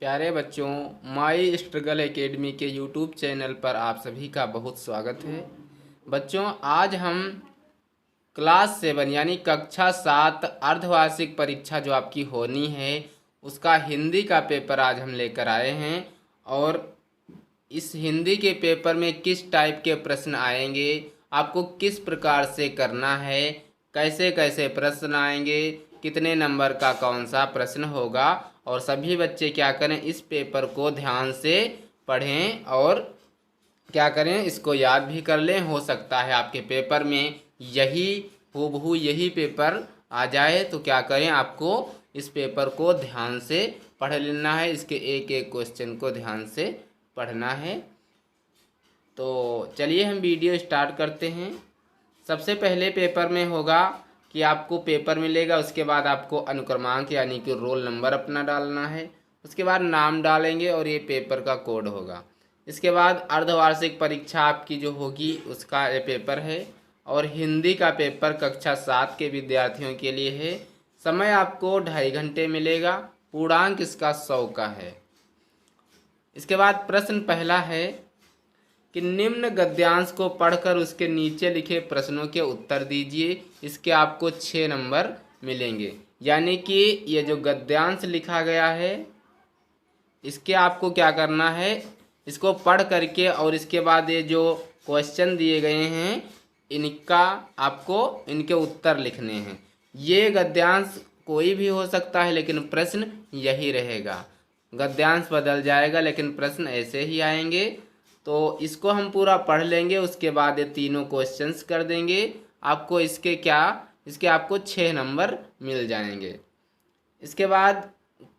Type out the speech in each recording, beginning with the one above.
प्यारे बच्चों, माई struggle academy के यूट्यूब चैनल पर आप सभी का बहुत स्वागत है। बच्चों, आज हम क्लास 7 यानी कक्षा 7 अर्धवार्षिक परीक्षा जो आपकी होनी है उसका हिंदी का पेपर आज हम लेकर आए हैं। और इस हिंदी के पेपर में किस टाइप के प्रश्न आएंगे, आपको किस प्रकार से करना है, कैसे कैसे प्रश्न आएंगे, कितने नंबर का कौन सा प्रश्न होगा, और सभी बच्चे क्या करें, इस पेपर को ध्यान से पढ़ें और क्या करें, इसको याद भी कर लें। हो सकता है आपके पेपर में यही हूबहू यही पेपर आ जाए, तो क्या करें, आपको इस पेपर को ध्यान से पढ़ लेना है। इसके एक एक क्वेश्चन को ध्यान से पढ़ना है। तो चलिए हम वीडियो स्टार्ट करते हैं। सबसे पहले पेपर में होगा कि आपको पेपर मिलेगा, उसके बाद आपको अनुक्रमांक यानी कि रोल नंबर अपना डालना है, उसके बाद नाम डालेंगे और ये पेपर का कोड होगा। इसके बाद अर्धवार्षिक परीक्षा आपकी जो होगी उसका ये पेपर है, और हिंदी का पेपर कक्षा 7 के विद्यार्थियों के लिए है। समय आपको 2.5 घंटे मिलेगा, पूर्णांक इसका 100 का है। इसके बाद प्रश्न पहला है कि निम्न गद्यांश को पढ़कर उसके नीचे लिखे प्रश्नों के उत्तर दीजिए। इसके आपको 6 नंबर मिलेंगे। यानी कि ये जो गद्यांश लिखा गया है इसके आपको क्या करना है, इसको पढ़ करके और इसके बाद ये जो क्वेश्चन दिए गए हैं इनका आपको इनके उत्तर लिखने हैं। ये गद्यांश कोई भी हो सकता है लेकिन प्रश्न यही रहेगा। गद्यांश बदल जाएगा लेकिन प्रश्न ऐसे ही आएंगे। तो इसको हम पूरा पढ़ लेंगे, उसके बाद ये तीनों क्वेश्चंस कर देंगे। आपको इसके आपको 6 नंबर मिल जाएंगे। इसके बाद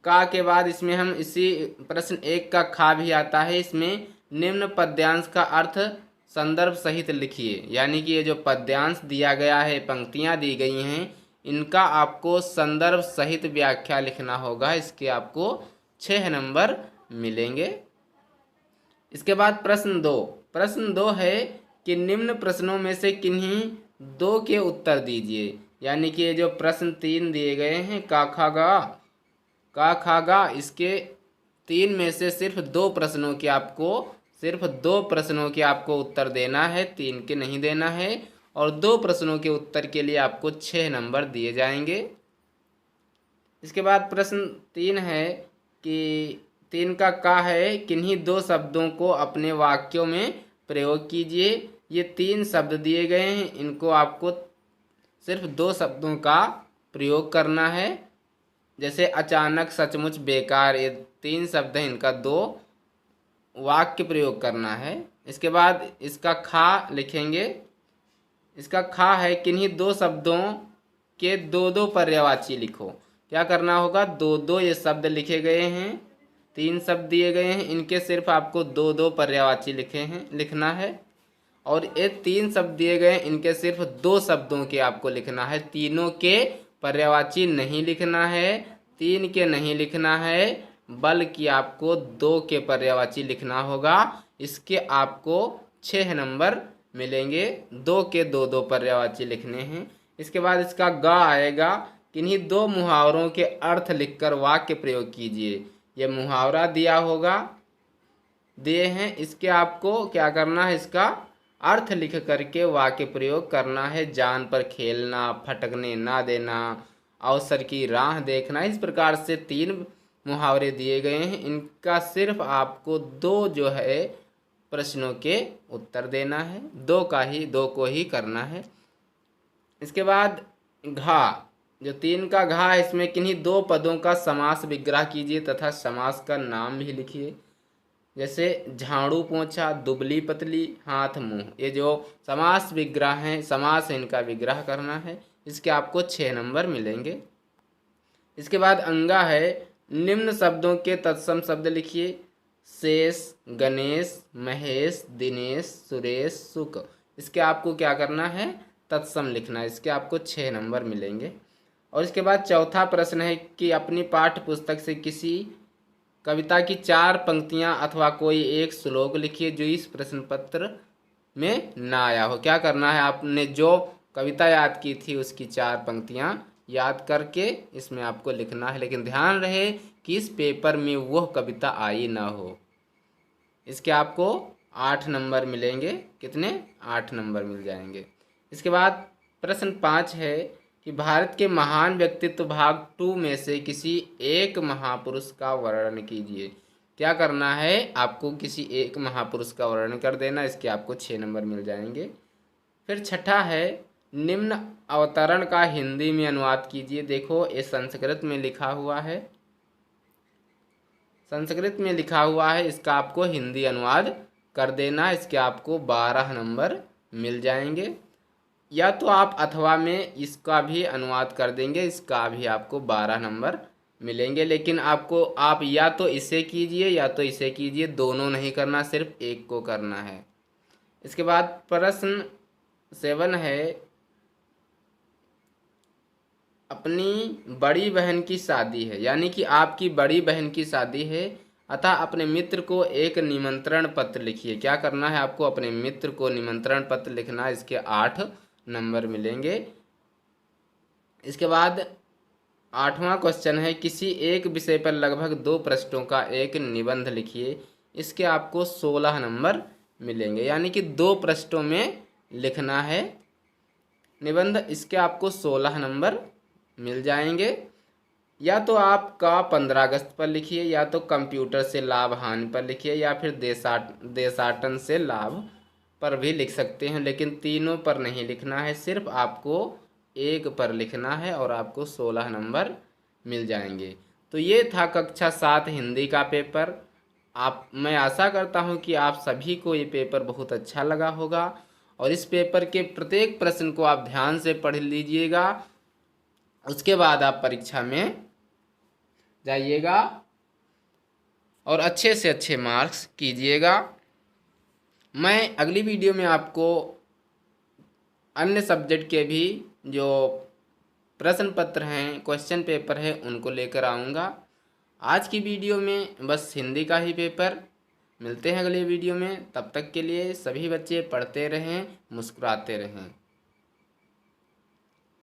का के बाद इसमें हम इसी प्रश्न 1 का खा भी आता है। इसमें निम्न पद्यांश का अर्थ संदर्भ सहित लिखिए। यानी कि ये जो पद्यांश दिया गया है, पंक्तियाँ दी गई हैं, इनका आपको संदर्भ सहित व्याख्या लिखना होगा। इसके आपको 6 नंबर मिलेंगे। इसके बाद प्रश्न 2 है कि निम्न प्रश्नों में से किन्हीं 2 के उत्तर दीजिए। यानी कि ये जो प्रश्न 3 दिए गए हैं का खा गा, इसके 3 में से सिर्फ 2 प्रश्नों के आपको उत्तर देना है, 3 के नहीं देना है। और 2 प्रश्नों के उत्तर के लिए आपको 6 नंबर दिए जाएंगे। इसके बाद प्रश्न 3 है कि 3 का है किन्हीं 2 शब्दों को अपने वाक्यों में प्रयोग कीजिए। ये 3 शब्द दिए गए हैं, इनको आपको सिर्फ 2 शब्दों का प्रयोग करना है। जैसे अचानक, सचमुच, बेकार, ये 3 शब्द हैं, इनका 2 वाक्य प्रयोग करना है। इसके बाद इसका खा लिखेंगे। इसका खा है किन्हीं 2 शब्दों के 2 पर्यायवाची लिखो। क्या करना होगा, 2 ये शब्द लिखे गए हैं, 3 शब्द दिए गए हैं, इनके सिर्फ आपको 2 पर्यायवाची लिखना है। और ये 3 शब्द दिए गए हैं, इनके सिर्फ 2 शब्दों के आपको लिखना है। तीनों के पर्यायवाची नहीं लिखना है, 3 के नहीं लिखना है, बल्कि आपको 2 के पर्यायवाची लिखना होगा। इसके आपको 6 नंबर मिलेंगे। 2 के 2 पर्यायवाची लिखने हैं। इसके बाद इसका गा आएगा किन्हीं 2 मुहावरों के अर्थ लिखकर वाक्य प्रयोग कीजिए। ये मुहावरा दिए हैं, इसके आपको क्या करना है, इसका अर्थ लिख करके वाक्य प्रयोग करना है। जान पर खेलना, फटकने ना देना, अवसर की राह देखना, इस प्रकार से 3 मुहावरे दिए गए हैं। इनका सिर्फ आपको 2 जो है प्रश्नों के उत्तर देना है। 2 को ही करना है। इसके बाद घा, जो 3 का घा है, इसमें किन्हीं 2 पदों का समास विग्रह कीजिए तथा समास का नाम भी लिखिए। जैसे झाड़ू पोंछा, दुबली पतली, हाथ मुंह, ये जो समास विग्रह हैं, समास है, इनका विग्रह करना है। इसके आपको 6 नंबर मिलेंगे। इसके बाद अंगा है, निम्न शब्दों के तत्सम शब्द लिखिए। शेष, गणेश, महेश, दिनेश, सुरेश, सुख, इसके आपको क्या करना है, तत्सम लिखना है। इसके आपको 6 नंबर मिलेंगे। और इसके बाद चौथा प्रश्न है कि अपनी पाठ्य पुस्तक से किसी कविता की 4 पंक्तियां अथवा कोई एक श्लोक लिखिए जो इस प्रश्न पत्र में ना आया हो। क्या करना है, आपने जो कविता याद की थी उसकी 4 पंक्तियां याद करके इसमें आपको लिखना है, लेकिन ध्यान रहे कि इस पेपर में वह कविता आई ना हो। इसके आपको 8 नंबर मिलेंगे। कितने? 8 नंबर मिल जाएंगे। इसके बाद प्रश्न 5 है कि भारत के महान व्यक्तित्व भाग 2 में से किसी एक महापुरुष का वर्णन कीजिए। क्या करना है? आपको किसी एक महापुरुष का वर्णन कर देना। इसके आपको 6 नंबर मिल जाएंगे। फिर छठा है, निम्न अवतरण का हिंदी में अनुवाद कीजिए। देखो ये संस्कृत में लिखा हुआ है, संस्कृत में लिखा हुआ है, इसका आपको हिंदी अनुवाद कर देना। इसके आपको 12 नंबर मिल जाएंगे। या तो आप अथवा में इसका भी अनुवाद कर देंगे, इसका भी आपको 12 नंबर मिलेंगे। लेकिन आपको आप या तो इसे कीजिए या तो इसे कीजिए, दोनों नहीं करना, सिर्फ एक को करना है। इसके बाद प्रश्न 7 है, अपनी बड़ी बहन की शादी है, यानी कि आपकी बड़ी बहन की शादी है, अतः अपने मित्र को एक निमंत्रण पत्र लिखिए। क्या करना है? आपको अपने मित्र को निमंत्रण पत्र लिखना है। इसके 8 नंबर मिलेंगे। इसके बाद 8वां क्वेश्चन है, किसी एक विषय पर लगभग 2 पृष्ठों का एक निबंध लिखिए। इसके आपको 16 नंबर मिलेंगे, यानी कि 2 पृष्ठों में लिखना है निबंध। इसके आपको 16 नंबर मिल जाएंगे। या तो आपका 15 अगस्त पर लिखिए, या तो कंप्यूटर से लाभ हानि पर लिखिए, या फिर देशाटन से लाभ पर भी लिख सकते हैं, लेकिन तीनों पर नहीं लिखना है, सिर्फ आपको एक पर लिखना है और आपको 16 नंबर मिल जाएंगे। तो ये था कक्षा 7 हिंदी का पेपर। मैं आशा करता हूँ कि आप सभी को ये पेपर बहुत अच्छा लगा होगा और इस पेपर के प्रत्येक प्रश्न को आप ध्यान से पढ़ लीजिएगा। उसके बाद आप परीक्षा में जाइएगा और अच्छे से अच्छे मार्क्स कीजिएगा। मैं अगली वीडियो में आपको अन्य सब्जेक्ट के भी जो प्रश्न पत्र हैं, क्वेश्चन पेपर है, उनको लेकर आऊँगा। आज की वीडियो में बस हिंदी का ही पेपर। मिलते हैं अगले वीडियो में, तब तक के लिए सभी बच्चे पढ़ते रहें, मुस्कुराते रहें।